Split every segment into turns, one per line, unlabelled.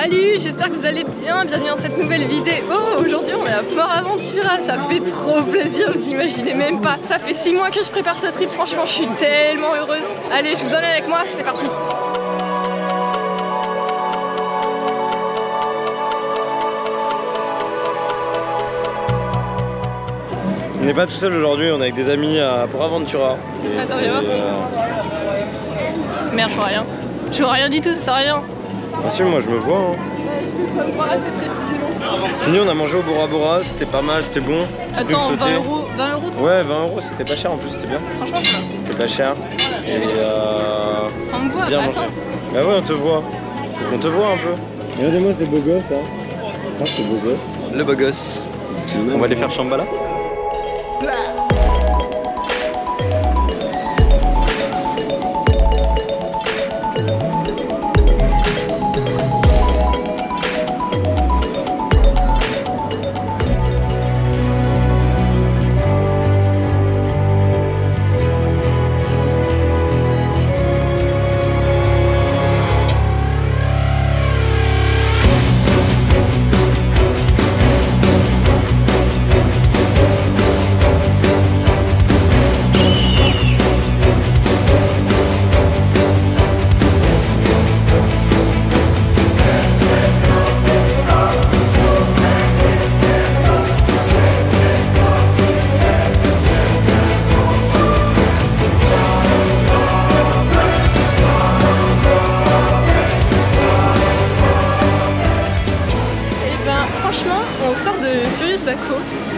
Salut, j'espère que vous allez bien, bienvenue dans cette nouvelle vidéo. Aujourd'hui on est à Port Aventura, ça fait trop plaisir, vous imaginez même pas. Ça fait 6 mois que je prépare ce trip, franchement je suis tellement heureuse. Allez, je vous emmène avec moi, c'est parti.
On n'est pas tout seul aujourd'hui, on est avec des amis à Port Aventura.
Attends, viens voir. Merde, je vois rien. Je vois rien du tout, ça sert à rien.
Ah si, moi je me vois. Hein.
Je peux pas me voir assez précisément.
Fini, on a mangé au Bora Bora, c'était pas mal, c'était bon.
Attends, 20 euros, 20 euros
Ouais, 20 euros, c'était pas cher en plus, c'était bien.
Franchement, ça va.
C'était pas cher. Et
On me voit,
bien
bah,
mangé.
attends.
Bah ouais, on te voit. On te voit un peu.
Regardez-moi, c'est beau gosse, hein. Ah, c'est beau gosse.
Le beau gosse. On va aller faire Shambhala.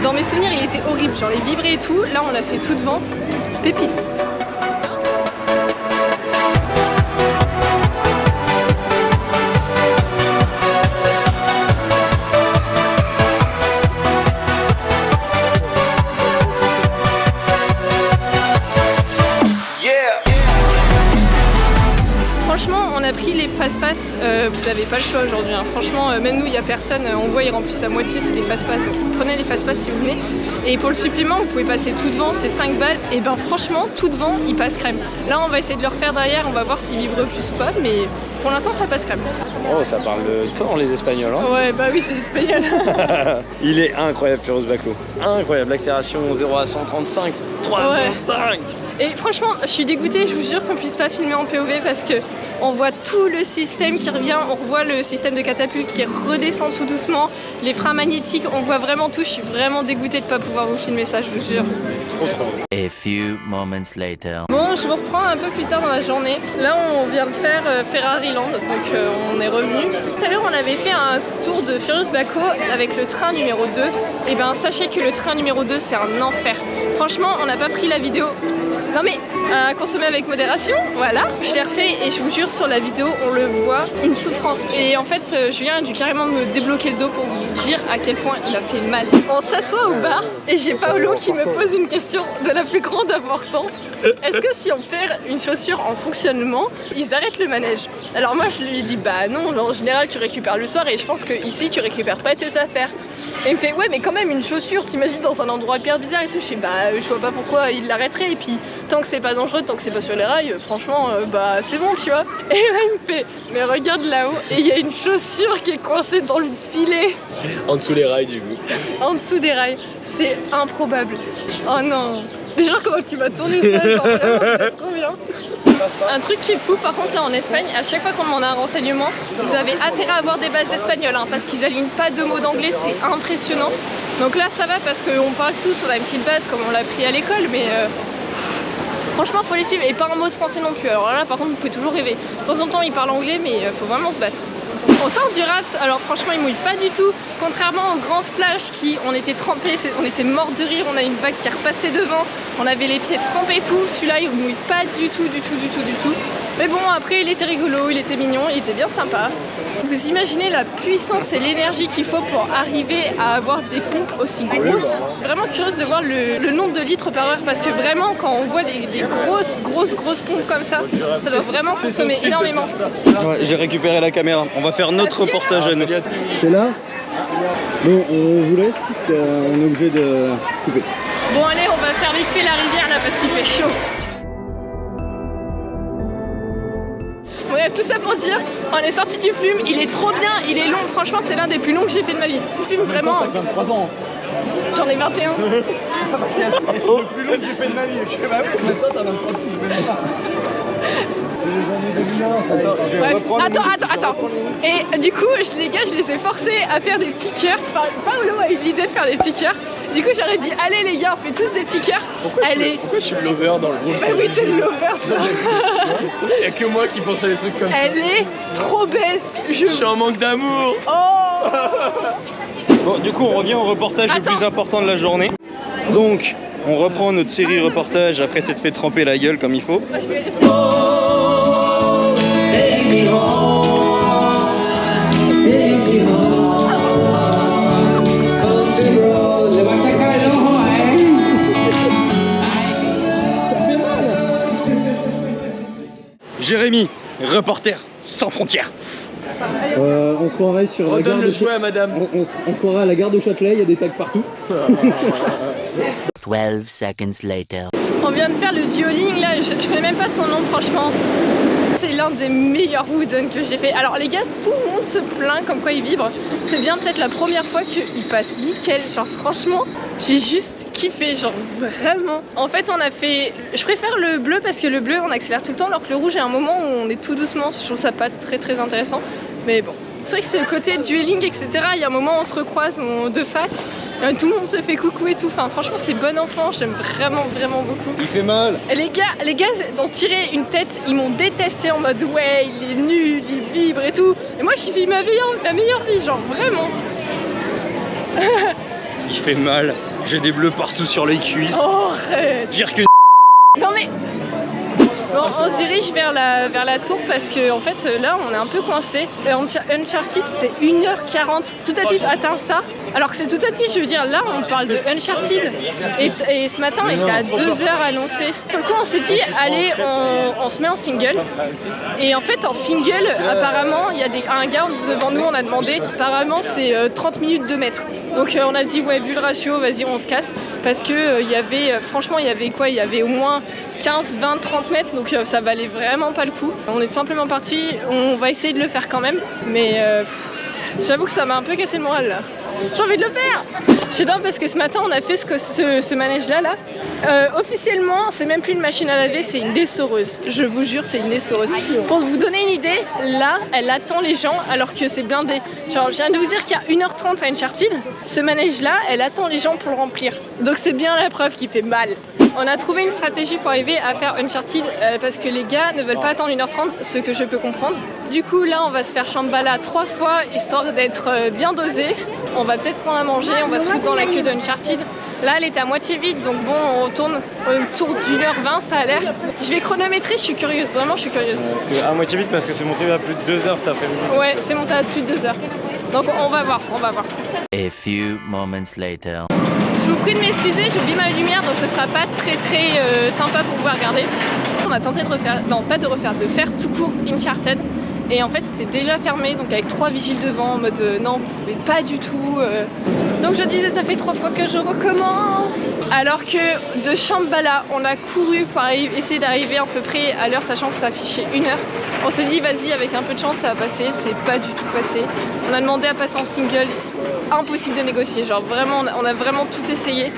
Dans mes souvenirs il était horrible, genre il vibrait et tout, là on l'a fait tout devant, pépite. Franchement, on a pris les fast-pass, vous n'avez pas le choix aujourd'hui. Hein. Franchement, même nous, il n'y a personne, on voit, ils remplissent à moitié, c'est des fast-pass. Donc prenez les fast-pass si vous venez. Et pour le supplément, vous pouvez passer tout devant, c'est 5 balles. Et ben franchement, tout devant, il passe crème. Là, on va essayer de le refaire derrière, on va voir s'il vibre plus ou pas. Mais pour l'instant, ça passe crème.
Oh, ça parle fort les Espagnols. Hein.
Ouais, bah oui, c'est espagnol.
Il est incroyable, Furious Baco. Incroyable, l'accélération 0 à 135, 3,5. Ouais.
Et franchement, je suis dégoûtée, je vous jure qu'on puisse pas filmer en POV parce que on voit tout le système qui revient, on revoit le système de catapulte qui redescend tout doucement, les freins magnétiques, on voit vraiment tout, je suis vraiment dégoûtée de pas pouvoir vous filmer ça, je vous jure.
Trop.
A few moments later.
Bon, je vous reprends un peu plus tard dans la journée. Là, on vient de faire Ferrari Land, donc on est revenu. Tout à l'heure, on avait fait un tour de Furious Baco avec le train numéro 2. Et ben, sachez que le train numéro 2, c'est un enfer. Franchement, on n'a pas pris la vidéo. Non mais, à consommer avec modération, voilà. Je l'ai refait et je vous jure, sur la vidéo, on le voit, une souffrance. Et en fait, Julien a dû carrément me débloquer le dos pour vous dire à quel point il a fait mal. On s'assoit au bar et j'ai Paolo qui me pose une question de la plus grande importance. Est-ce que si on perd une chaussure en fonctionnement, ils arrêtent le manège? Alors moi je lui ai dit bah non, en général tu récupères le soir et je pense que ici tu récupères pas tes affaires. Et il me fait ouais mais quand même une chaussure, t'imagines dans un endroit hyper bizarre et tout. Je sais bah je vois pas pourquoi il l'arrêterait et puis tant que c'est pas dangereux, tant que c'est pas sur les rails, franchement bah c'est bon tu vois. Et là il me fait mais regarde là-haut et il y a une chaussure qui est coincée dans le filet.
En dessous les rails du coup.
En dessous des rails, c'est improbable. Oh non. Mais genre comment tu vas tourner ça, genre vraiment c'est trop bien. Un truc qui est fou par contre là en Espagne, à chaque fois qu'on demande un renseignement, vous avez intérêt à avoir des bases d'espagnol hein, parce qu'ils alignent pas deux mots d'anglais, c'est impressionnant. Donc là ça va parce qu'on parle tous, on a une petite base comme on l'a pris à l'école, mais franchement faut les suivre et pas un mot de français non plus. Alors là par contre vous pouvez toujours rêver. De temps en temps ils parlent anglais mais faut vraiment se battre. On sort du raft, alors franchement il mouille pas du tout, contrairement aux grandes plages qui on était trempés, on était morts de rire, on a une vague qui repassait devant, on avait les pieds trempés et tout, celui-là il mouille pas du tout. Mais bon après il était rigolo, il était mignon, il était bien sympa. Vous imaginez la puissance et l'énergie qu'il faut pour arriver à avoir des pompes aussi grosses. Vraiment curieuse de voir le nombre de litres par heure parce que vraiment quand on voit des grosses pompes comme ça doit vraiment consommer énormément.
Ouais, j'ai récupéré la caméra, on va faire notre reportage à nous.
C'est là. Bon, on vous laisse parce qu'on est obligé de couper.
Bon allez, on va faire vite fait la rivière là parce qu'il fait chaud. Bref, tout ça pour dire, on est sorti du flume, il est trop bien, il est long, franchement c'est l'un des plus longs que j'ai fait de ma vie. Vraiment.
23 ans.
J'en ai 21.
C'est le plus long que j'ai fait de ma vie. Je fais bah oui, mais toi t'as 23 piges, même pas.
Attends. Et du coup, les gars, je les ai forcés à faire des petits cœurs. Enfin, Paolo a eu l'idée de faire des petits cœurs. Du coup, j'aurais dit, allez les gars, on fait tous des petits cœurs.
Pourquoi je suis le lover dans le groupe?
Bah oui, t'es le lover, toi.
Il y a que moi qui pense à des trucs comme ça.
Elle est trop belle.
Je suis en manque d'amour.
Oh.
Bon, du coup, on revient au reportage le plus important de la journée. Donc, on reprend notre série reportage après s'être fait tremper la gueule comme il faut.
Moi, je vais rester.
Jérémy, reporter sans frontières.
On se croirait sur la gare
Redonne
de
le jouet à madame.
on se croirait à la gare de Châtelet, il y a des tags partout.
12 seconds later.
On vient de faire le duoling là, je connais même pas son nom franchement. C'est l'un des meilleurs wooden que j'ai fait. Alors les gars, tout le monde se plaint comme quoi il vibre. C'est bien peut-être la première fois qu'il passe nickel. Genre franchement, j'ai juste kiffé, genre vraiment. En fait on a fait, je préfère le bleu parce que le bleu on accélère tout le temps alors que le rouge est un moment où on est tout doucement. Je trouve ça pas très intéressant. Mais bon, c'est vrai que c'est le côté dueling etc. Il y a un moment où on se recroise de face. Tout le monde se fait coucou et tout, enfin franchement c'est bon enfant, j'aime vraiment beaucoup.
Il fait mal.
Et les gars ont tiré une tête, ils m'ont détesté en mode ouais il est nul, il vibre et tout. Et moi je vis ma meilleure vie, genre vraiment.
Il fait mal. J'ai des bleus partout sur les cuisses.
Oh arrête.
Pire que
Non mais... Bon, on se dirige vers la tour parce que en fait là on est un peu coincé. Uncharted c'est 1h40. Toutatis atteint ça. Alors que c'est Toutatis, je veux dire là on parle de Uncharted. Et ce matin on était à 2h annoncé. Sur le coup on s'est dit allez on se met en single. Et en fait en single apparemment il y a un gars devant nous on a demandé. Apparemment c'est 30 minutes 2 mètres. Donc on a dit ouais vu le ratio vas-y on se casse. Parce que il y avait franchement il y avait quoi? Il y avait au moins 15, 20, 30 mètres, donc ça valait vraiment pas le coup. On est simplement parti, on va essayer de le faire quand même, mais j'avoue que ça m'a un peu cassé le moral là. J'ai envie de le faire. J'adore parce que ce matin on a fait ce manège là. Officiellement c'est même plus une machine à laver, c'est une dessoreuse. Je vous jure c'est une dessoreuse. Pour vous donner une idée, là elle attend les gens alors que c'est blindé. Genre je viens de vous dire qu'il y a 1h30 à Uncharted. Ce manège là elle attend les gens pour le remplir. Donc c'est bien la preuve qu'il fait mal. On a trouvé une stratégie pour arriver à faire Uncharted parce que les gars ne veulent pas attendre 1h30, ce que je peux comprendre. Du coup là on va se faire Shambhala 3 fois histoire d'être bien dosé. On va peut-être prendre à manger, on va se foutre dans la queue d'Uncharted. Là elle était à moitié vide donc bon on retourne une tour d'1h20 ça a l'air. Je vais chronométrer, je suis curieuse, vraiment je suis curieuse.
C'était à moitié vite parce que c'est monté à plus de 2 heures cet après-midi.
Ouais c'est monté à plus de 2 heures. Donc on va voir.
A few moments later.
Je vous prie de m'excuser, j'ai oublié ma lumière donc ce sera pas très sympa pour pouvoir regarder. On a tenté de refaire, non pas de refaire, de faire tout court Uncharted. Et en fait c'était déjà fermé donc avec 3 vigiles devant en mode non vous pouvez pas du tout. Donc je disais ça fait 3 fois que je recommence. Alors que de Shambhala on a couru pour essayer d'arriver à peu près à l'heure sachant que ça affichait 1 heure. On s'est dit vas-y avec un peu de chance ça va passer, c'est pas du tout passé. On a demandé à passer en single, impossible de négocier, genre vraiment on a vraiment tout essayé.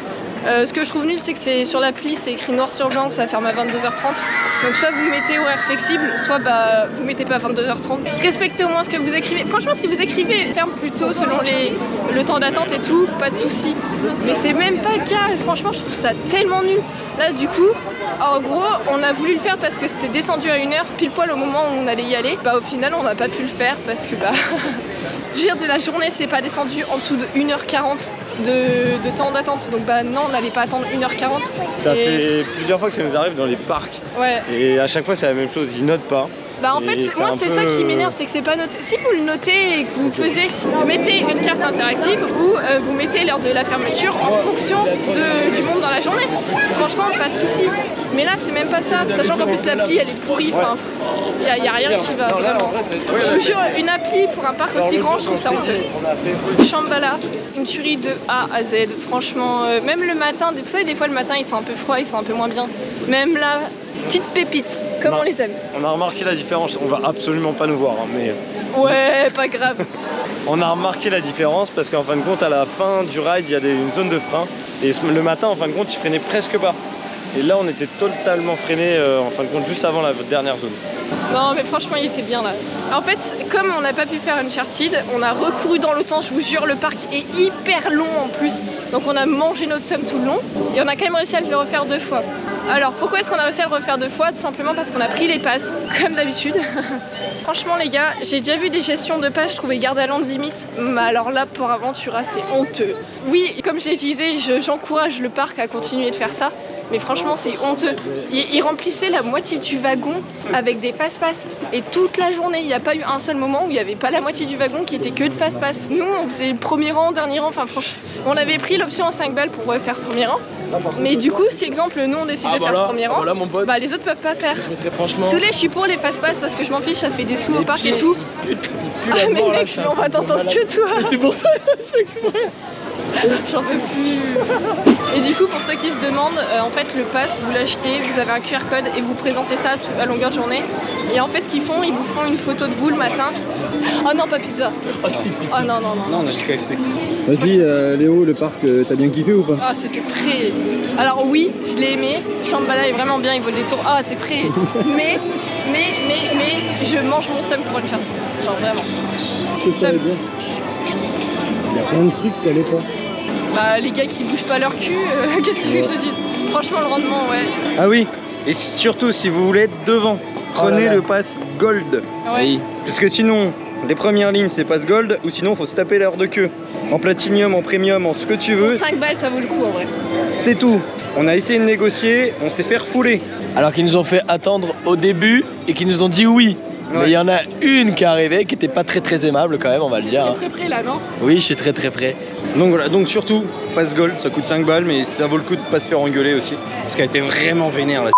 Ce que je trouve nul c'est que c'est sur l'appli c'est écrit noir sur blanc que ça ferme à 22h30. Donc soit vous mettez horaire flexible, soit bah vous mettez pas à 22h30. Respectez au moins ce que vous écrivez. Franchement si vous écrivez ferme plus tôt selon le temps d'attente et tout, pas de soucis. Mais c'est même pas le cas, franchement je trouve ça tellement nul. Là du coup, en gros on a voulu le faire parce que c'était descendu à 1h pile poil au moment où on allait y aller. Bah au final on n'a pas pu le faire parce que bah je veux dire de la journée c'est pas descendu en dessous de 1h40 de temps d'attente. Donc bah non on n'allait pas attendre 1h40.
Ça fait plusieurs fois que ça nous arrive dans les parcs.
Ouais.
Et à chaque fois c'est la même chose, ils notent pas.
Bah en fait moi c'est ça qui m'énerve, c'est que c'est pas noté. Si vous le notez et que vous faisiez, vous mettez une carte interactive ou vous mettez l'heure de la fermeture en fonction du monde dans la journée. Franchement pas de soucis. Mais là c'est même pas ça, sachant qu'en plus l'appli elle est pourrie, enfin y a rien qui va vraiment. Je vous jure une appli pour un parc aussi grand je trouve ça honteux. Shambhala, une tuerie de A à Z, franchement même le matin, vous savez des fois le matin ils sont un peu froids, ils sont un peu moins bien. Même là, petite pépite. Comme on les aime.
On a remarqué la différence, on va absolument pas nous voir, hein, mais
Ouais, pas grave.
on a remarqué la différence parce qu'en fin de compte, à la fin du ride, il y a une zone de frein. Et le matin, en fin de compte, ils freinaient presque pas. Et là, on était totalement freinés, en fin de compte, juste avant la dernière zone.
Non, mais franchement, il était bien là. En fait, comme on n'a pas pu faire Uncharted, on a recouru dans le temps. Je vous jure, le parc est hyper long en plus. Donc on a mangé notre somme tout le long. Et on a quand même réussi à le refaire 2 fois. Alors, pourquoi est-ce qu'on a réussi à le refaire 2 fois? Tout simplement parce qu'on a pris les passes, comme d'habitude. Franchement, les gars, j'ai déjà vu des gestions de passes, je trouvais garde à Londres limite. Mais alors là, pour Aventura, c'est honteux. Oui, comme je l'ai disais, j'encourage le parc à continuer de faire ça. Mais franchement, c'est honteux. Ils remplissaient la moitié du wagon avec des fast-pass. Et toute la journée, il n'y a pas eu un seul moment où il n'y avait pas la moitié du wagon qui était que de fast-pass. Nous, on faisait le premier rang, dernier rang. Enfin, franchement, on avait pris l'option à 5 balles pour faire premier rang. Mais du coup, si exemple, nous, on décide de faire le premier rang,
voilà, mon pote.
bah les autres peuvent pas faire.
Franchement.
Désolé, je suis pour les fast-pass parce que je m'en fiche, ça fait des sous au parc et tout. Ah, mais mec, on va t'entendre que toi.
C'est pour ça que je fais exprès.
J'en peux plus. Et du coup, pour ceux qui se demandent, en fait, le pass, vous l'achetez, vous avez un QR code et vous présentez ça à longueur de journée. Et en fait, ce qu'ils font, ils vous font une photo de vous le matin. Oh non, pas pizza.
Ah si, putain.
Oh non, non, non.
Non, on a dit KFC.
Vas-y, Léo, le parc, t'as bien kiffé ou pas?
Ah, c'était prêt. Alors oui, je l'ai aimé. Shambhala est vraiment bien, il vaut le détour. Ah, t'es prêt. Mais, je mange mon seum pour Uncharted. Genre vraiment.
Qu'est-ce que ça veut dire? Il y a plein de trucs que t'allais pas.
Bah, les gars qui bougent pas leur cul, qu'est-ce que tu veux que je te dise? Franchement, le rendement, ouais.
Ah oui, et surtout si vous voulez être devant, prenez le pass Gold.
Ouais.
Parce que sinon, les premières lignes c'est pass Gold, ou sinon faut se taper l'heure de queue. En Platinum, en Premium, en ce que tu veux.
Pour 5 balles, ça vaut le coup en vrai.
C'est tout. On a essayé de négocier, on s'est fait refouler.
Alors qu'ils nous ont fait attendre au début et qu'ils nous ont dit oui.
Ouais.
Mais il y en a une qui est arrivée qui était pas très aimable quand même, on va le dire.
Très près là, non?
Oui, je suis très près.
Donc voilà, donc surtout, pass Gold, ça coûte 5 balles, mais ça vaut le coup de pas se faire engueuler aussi. Parce qu'elle était vraiment vénère la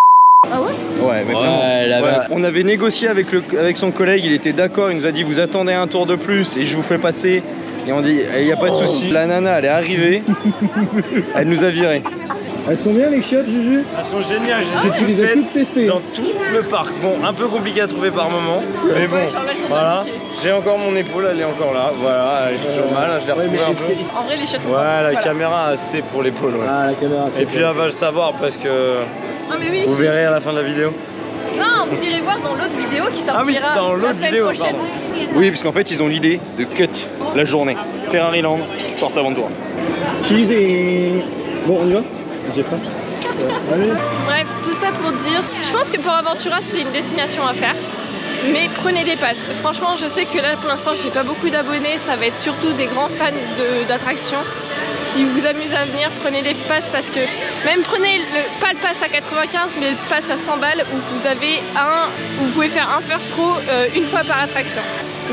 Ah ouais?
Ouais, mais
Ouais,
vraiment.
elle avait-
Ouais. On avait négocié avec son collègue, il était d'accord, il nous a dit vous attendez un tour de plus et je vous fais passer. Et on dit il n'y a pas de souci. La nana elle est arrivée, elle nous a virés.
Elles sont bien les chiottes, Juju?
Elles sont géniales,
Tu les as toutes testées.
dans tout le parc. Bon, un peu compliqué à trouver par moment, mais bon,
Ouais, genre là, elles sont
voilà.
pas piquées.
J'ai encore mon épaule, elle est encore là. Voilà, j'ai toujours mal, je l'ai retrouvée un peu.
En vrai, les shots sont
Ouais,
pas
la
voilà.
caméra a assez pour l'épaule. Ouais.
Ah, la caméra, c'est
Et puis elle va le savoir parce que
Non, mais oui.
vous verrez à la fin de la vidéo.
Non, vous irez voir dans l'autre vidéo qui sortira
Ah oui, dans
la
l'autre
semaine
vidéo,
prochaine.
pardon.
Oui, parce qu'en fait ils ont l'idée de cut la journée. Ferrari Land, Porte Aventura.
Cheesing. Bon, on y va? J'ai faim. Allez.
Bref, tout ça pour dire, je pense que pour Aventura, c'est une destination à faire. Mais prenez des passes. Franchement, je sais que là, pour l'instant, je n'ai pas beaucoup d'abonnés. Ça va être surtout des grands fans d'attractions. Si vous vous amusez à venir, prenez des passes parce que même prenez pas le pass à 95, mais le pass à 100 balles où vous pouvez faire un first row une fois par attraction.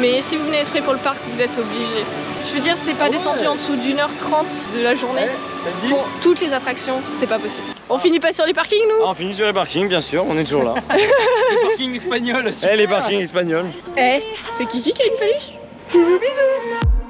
Mais si vous venez exprès pour le parc, vous êtes obligé. Je veux dire, c'est pas descendu en dessous d'1h30 de la journée. Pour toutes les attractions, c'était pas possible. On finit pas sur les parkings, nous?
Ah, on finit sur les parkings, bien sûr, on est toujours là.
Les parkings espagnols.
Eh, les parkings espagnols.
Eh, c'est Kiki qui a une peluche? Bisous bisous.